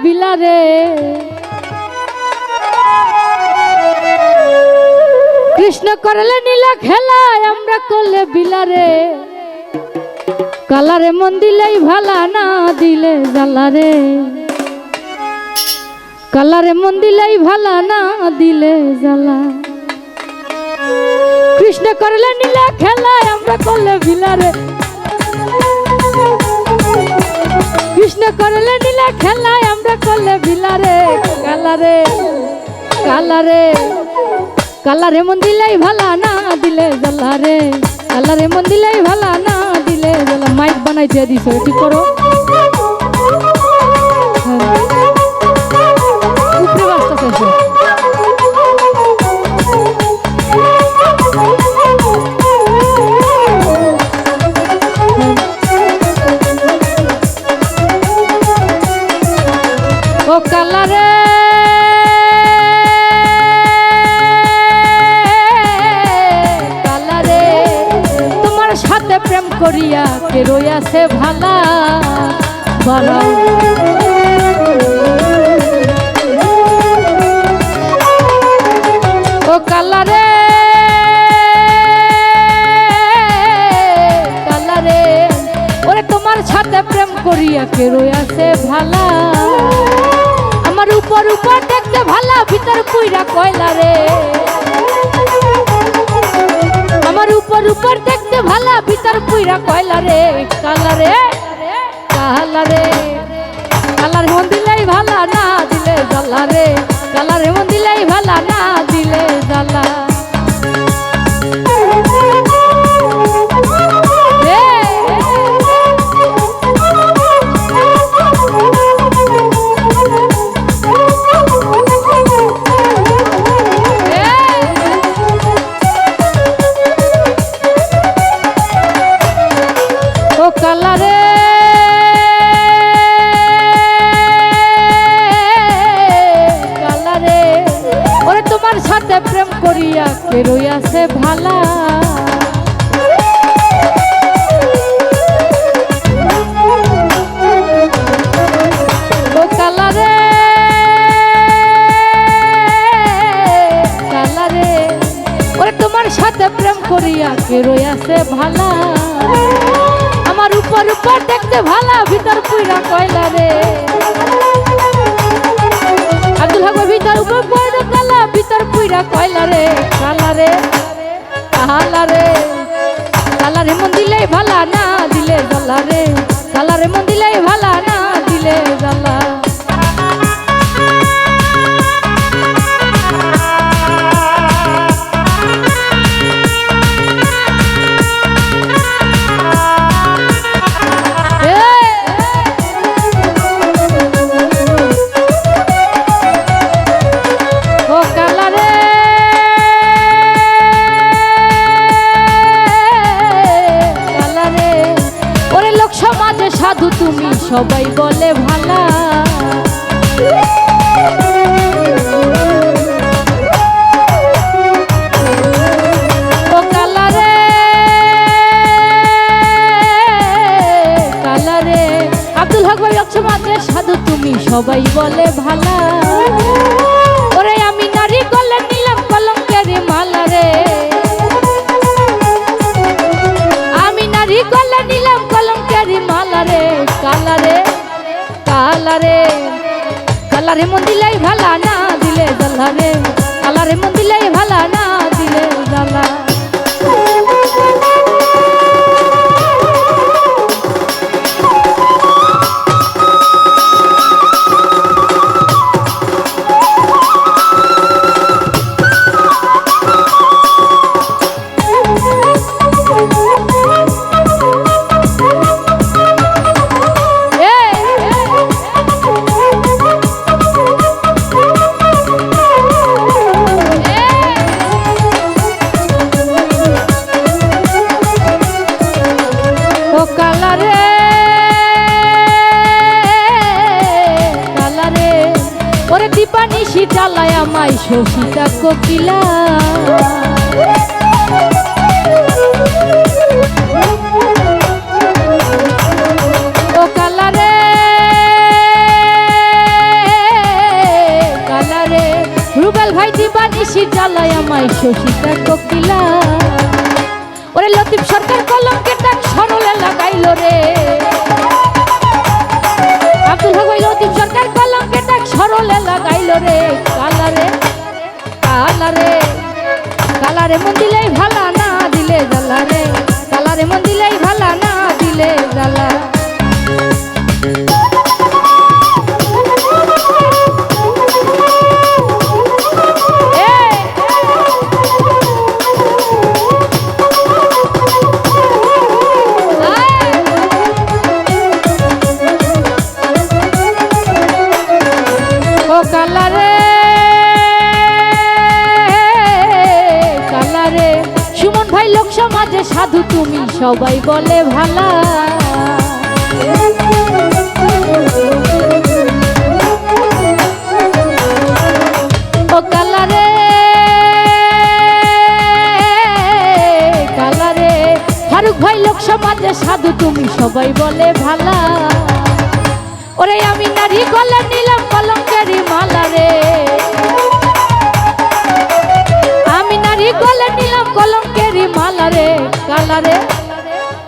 বিলারে কৃষ্ণ করলে নীলা খেলায় আমরা করলে বিলারে কালারে মন দিলেই ভালা না দিলে জ্বালারে কালারে মন দিলেই ভালা না দিলে জ্বালা কৃষ্ণ করলে নীলা খেলায় আমরা করলে বিলারে কৃষ্ণ করলে নীলা খেলায় আমরা করলে বিলারে কালারে কালারে কালারে মন দিলেই ভালা না দিলে জ্বালারে কালারে মন দিলেই ভালা না দিলে জ্বালা মাইক বানাই দিয়ে দিছো ঠিক করো উপরে বাজতেছে ও কালারে কালারে তোমার সাথে প্রেম করিয়া কে রইয়াছে ভালা বালা ও কালারে কালারে ওরে তোমার সাথে প্রেম করিয়া কে রইয়াছে ভালা আমার উপর উপর দেখতে ভালা ভিতর পুইরা কয়লা রে আমার উপর উপর দেখতে ভালা ভিতর পুইরা কয়লা রে কালারে কালারে কালারে মন দিলেই ভালা না দিলে জ্বালা রে কালারে মন দিলেই ভালা না দিলে জ্বালা কালারে কালারে ওরে তোমার সাথে প্রেম করিয়া কে রইয়াছে ভালা ও কালারে কালারে ওরে তোমার সাথে প্রেম করিয়া কে রইয়াছে ভালা আমার উপর উপর দেখতে ভালা ভিতর পুইরা কয়লা রে আব্দুল হক ভিতর উপর পয়দা কালা ভিতর পুইরা কয়লা রে কালারে কালারে কালারে মন দিলেই ভালা না দিলে জ্বালা রে কালারে মন দিলেই ভালা না দিলে জ্বালা সাধু তুমি সবাই বলে ভালা ও কালারে কালারে আব্দুল হক ভাই সমাজে সাধু তুমি সবাই বলে ভালা ওরে আমি নারী গলে নিলাম কলঙ্কের মালা রে আমি নারী গলে নিলাম কলঙ্কের মালা রে কালারে কালারে কালারে মন দিলেই ভালা না দিলে জ্বালা রে কালারে মন দিলেই ভালা না দিলে জ্বালা দীপানিশি জ্বালায় আমায় শশীতা কোকিলা ও কালারে বেশি জ্বালায় আমায় শশীতা কোকিলা। ওরে লতিফ সরকার কলঙ্কের দাগ সরলে লাগাইলো রে, আব্দুল হক ওই লতিফ সরকার কলঙ্কের দাগ সরলে লাগাইলো রে। কালারে কালারে কালারে মন দিলেই ভালা না দিলে জ্বালা রে, কালারে মন দিলেই ভালা না দিলে জ্বালা। কালারে কালারে সুমন ভাই লোক সমাজে সাধু তুমি সবাই বলে ভালা। ও কালারে কালারে ফারুক ভাই লোক সমাজে সাধু তুমি সবাই বলে ভালা। ওরে আমি নারী গলে নিলাম কলঙ্কেরি মালা রে, আমি নারী গলে নিলাম কলঙ্কেরি মালা রে। কালারে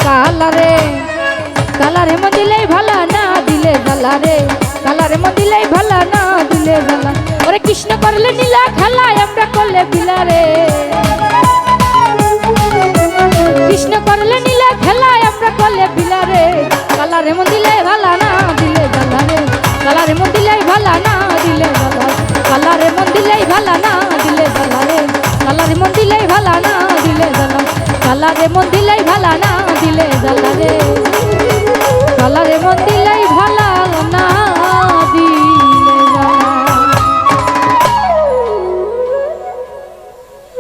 কালারে কালারে মন দিলেই ভালা না দিলে জ্বালা রে, কালারে মন দিলেই ভালা না দিলে জ্বালা। ওরে কৃষ্ণ করলে নীলা খেলা আমরা করলে বিলা রে, কৃষ্ণ করলে নীলা খেলা আমরা করলে বিলা রে। কালারে মন দিলে ভালা না দিলে জ্বালা রে, কালারে মন দিলেই ভালা না দিলে জ্বালা। কালারে মন দিলেই ভালা না দিলে জ্বালা রে, কালারে মন দিলেই ভালা না দিলে জ্বালা। কালারে মন দিলেই ভালা না দিলে জ্বালা রে, কালারে মন দিলেই ভালা